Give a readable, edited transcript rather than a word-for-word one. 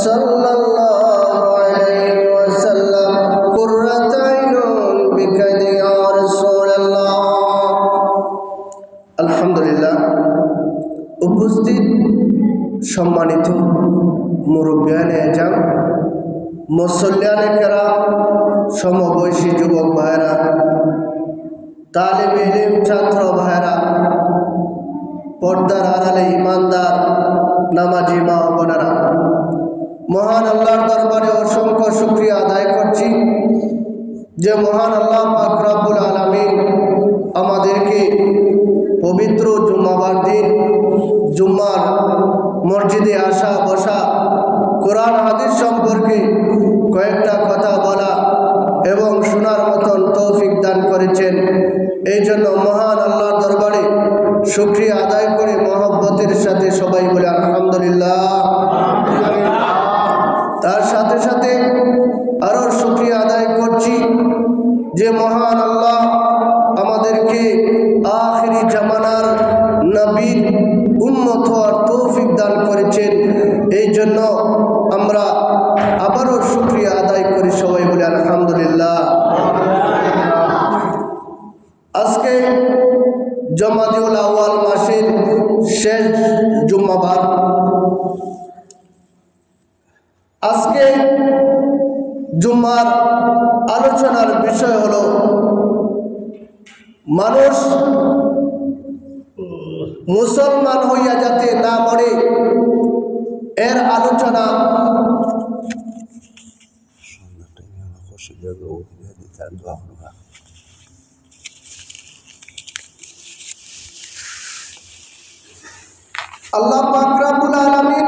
সাল্লাল্লাহু আলাইহি ওয়াসাল্লাম কুররাতু আইনুন বিকা ইয়া রাসূলুল্লাহ। আলহামদুলিল্লাহ, উপস্থিত সম্মানিত মুরব্বিয়ানে আজম, মুসল্লিয়ানে কেরাম, সমবয়সী যুবক ভাইরা, তালিবে ইলম ছাত্র ভাইরা, পর্দার আড়ালে ইমানদার নামাজি মা ও বোনেরা, মহান আল্লাহর দরবারে অসংখ্য শুকরিয়া আদায় করছি যে মহান আল্লাহ পাক রব্বুল আলামিন আমাদেরকে পবিত্র জুম্মাবার দিন জুম্মার মসজিদে আসা বসা, কোরআন হাদিস সম্পর্কে কয়েকটা কথা বলা এবং শোনার মতন তৌফিক দান করেছেন। এই জন্য মহান আল্লাহর দরবারে শুকরিয়া আদায় করে মহব্বতের সাথে সবাই বলে আলহামদুলিল্লাহ। তার সাথে সাথে আরও শুকরিয়া আদায় করছি যে মহান আল্লাহ আমাদেরকে আখিরি জামানার নবীর উম্মত হওয়ার তৌফিক দান করেছেন। এই জন্য আমরা আবারও শুকরিয়া আদায় করি, সবাই বলে আলহামদুলিল্লাহ। আজকে জমাদিউল আউয়াল মাসের শেষ জুম্মাবার। আজকে জুম্মার আলোচনার বিষয় হলো মানুষ মুসলমান হইয়া যাতে না মরে, এর আলোচনা। আল্লাহ পাক রব্বুল আলামিন